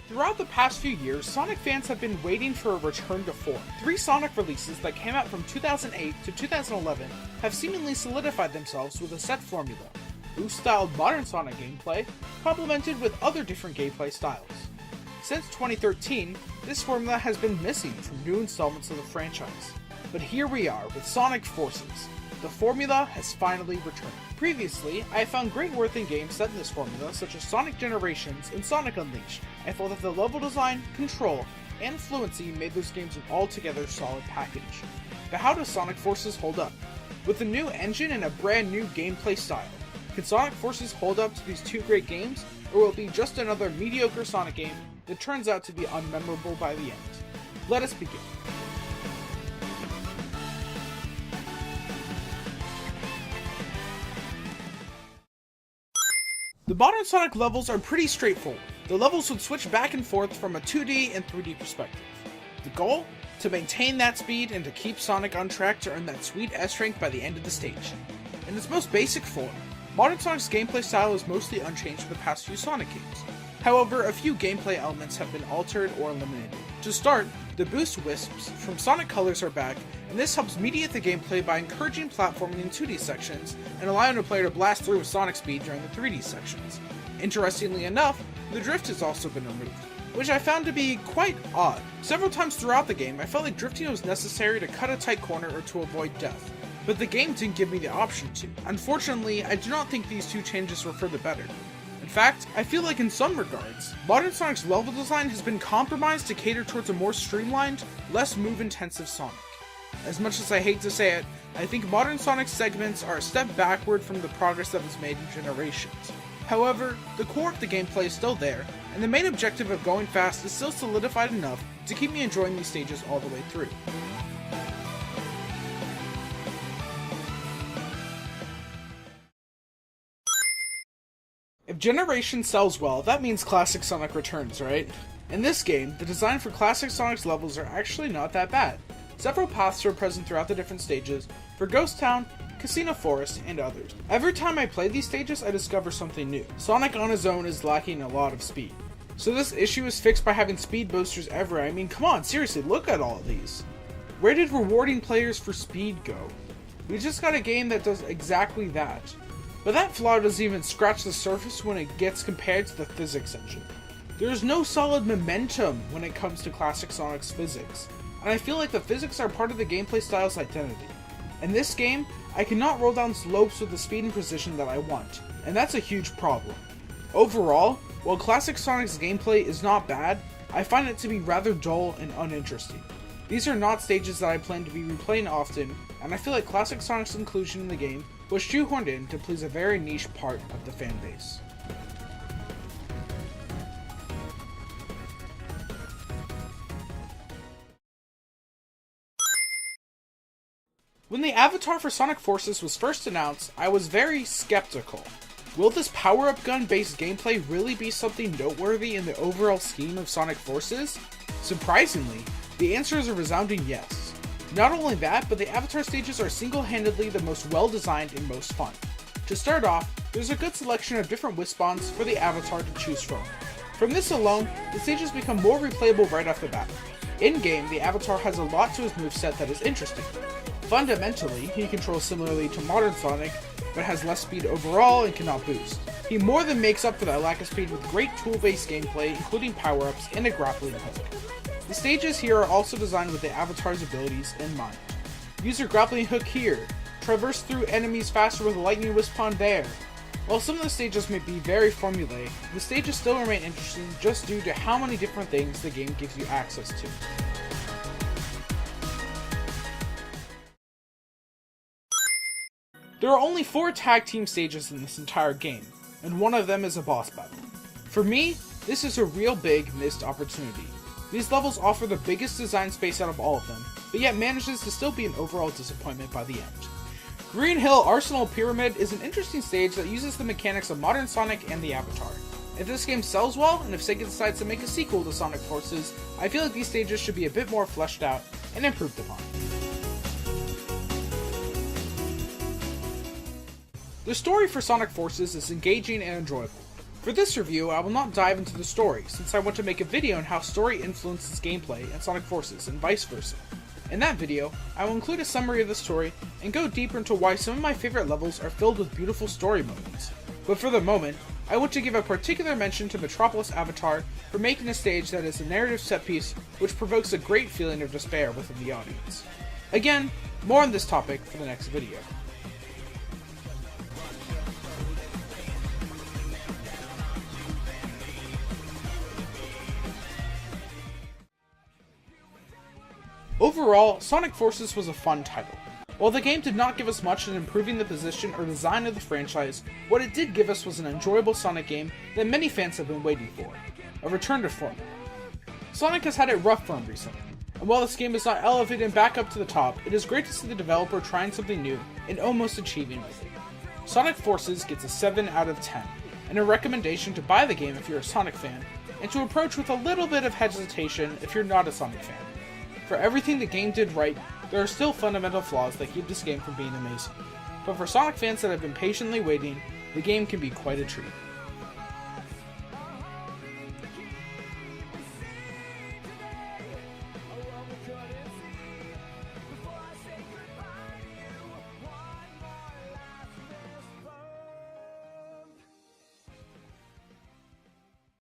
Throughout the past few years, Sonic fans have been waiting for a return to form. 3 Sonic releases that came out from 2008 to 2011 have seemingly solidified themselves with a set formula: boost-styled modern Sonic gameplay, complemented with other different gameplay styles. Since 2013, this formula has been missing from new installments of the franchise. But here we are with Sonic Forces. The formula has finally returned. Previously, I found great worth in games set in this formula, such as Sonic Generations and Sonic Unleashed. I felt that the level design, control, and fluency made those games an altogether solid package. But how does Sonic Forces hold up? With a new engine and a brand new gameplay style, can Sonic Forces hold up to these 2 great games, or will it be just another mediocre Sonic game that turns out to be unmemorable by the end? Let us begin. The modern Sonic levels are pretty straightforward. The levels would switch back and forth from a 2D and 3D perspective. The goal? To maintain that speed and to keep Sonic on track to earn that sweet S rank by the end of the stage. In its most basic form, modern Sonic's gameplay style is mostly unchanged for the past few Sonic games. However, a few gameplay elements have been altered or eliminated. To start, the boost wisps from Sonic Colors are back, and this helps mediate the gameplay by encouraging platforming in 2D sections and allowing the player to blast through with Sonic speed during the 3D sections. Interestingly enough, the drift has also been removed, which I found to be quite odd. Several times throughout the game, I felt like drifting was necessary to cut a tight corner or to avoid death, but the game didn't give me the option to. Unfortunately, I do not think these 2 changes were for the better. In fact, I feel like in some regards, modern Sonic's level design has been compromised to cater towards a more streamlined, less move-intensive Sonic. As much as I hate to say it, I think modern Sonic's segments are a step backward from the progress that was made in Generations. However, the core of the gameplay is still there, and the main objective of going fast is still solidified enough to keep me enjoying these stages all the way through. If Generation sells well, that means Classic Sonic returns, right? In this game, the design for Classic Sonic's levels are actually not that bad. Several paths are present throughout the different stages for Ghost Town, Casino Forest, and others. Every time I play these stages, I discover something new. Sonic on his own is lacking a lot of speed. So this issue is fixed by having speed boosters everywhere. I mean, come on, seriously, look at all of these. Where did rewarding players for speed go? We just got a game that does exactly that. But that flaw doesn't even scratch the surface when it gets compared to the physics engine. There is no solid momentum when it comes to Classic Sonic's physics, and I feel like the physics are part of the gameplay style's identity. In this game, I cannot roll down slopes with the speed and precision that I want, and that's a huge problem. Overall, while Classic Sonic's gameplay is not bad, I find it to be rather dull and uninteresting. These are not stages that I plan to be replaying often, and I feel like Classic Sonic's inclusion in the game was shoehorned in to please a very niche part of the fan base. When the avatar for Sonic Forces was first announced, I was very skeptical. Will this power-up gun-based gameplay really be something noteworthy in the overall scheme of Sonic Forces? Surprisingly, the answer is a resounding yes. Not only that, but the avatar stages are single-handedly the most well-designed and most fun. To start off, there's a good selection of different wisp-spawns for the avatar to choose from. From this alone, the stages become more replayable right off the bat. In-game, the avatar has a lot to his moveset that is interesting. Fundamentally, he controls similarly to modern Sonic, but has less speed overall and cannot boost. He more than makes up for that lack of speed with great tool-based gameplay, including power-ups and a grappling hook. The stages here are also designed with the avatar's abilities in mind. Use your grappling hook here, traverse through enemies faster with a lightning wisp pond there. While some of the stages may be very formulaic, the stages still remain interesting just due to how many different things the game gives you access to. There are only 4 tag team stages in this entire game, and one of them is a boss battle. For me, this is a real big missed opportunity. These levels offer the biggest design space out of all of them, but yet manages to still be an overall disappointment by the end. Green Hill Arsenal Pyramid is an interesting stage that uses the mechanics of modern Sonic and the Avatar. If this game sells well, and if Sega decides to make a sequel to Sonic Forces, I feel like these stages should be a bit more fleshed out and improved upon. The story for Sonic Forces is engaging and enjoyable. For this review, I will not dive into the story, since I want to make a video on how story influences gameplay in Sonic Forces and vice versa. In that video, I will include a summary of the story and go deeper into why some of my favorite levels are filled with beautiful story moments. But for the moment, I want to give a particular mention to Metropolis Avatar for making a stage that is a narrative set piece which provokes a great feeling of despair within the audience. Again, more on this topic for the next video. Overall, Sonic Forces was a fun title. While the game did not give us much in improving the position or design of the franchise, what it did give us was an enjoyable Sonic game that many fans have been waiting for, a return to form. Sonic has had a rough run recently, and while this game is not elevated back up to the top, it is great to see the developer trying something new and almost achieving with it. Sonic Forces gets a 7 out of 10, and a recommendation to buy the game if you're a Sonic fan, and to approach with a little bit of hesitation if you're not a Sonic fan. For everything the game did right, there are still fundamental flaws that keep this game from being amazing. But for Sonic fans that have been patiently waiting, the game can be quite a treat.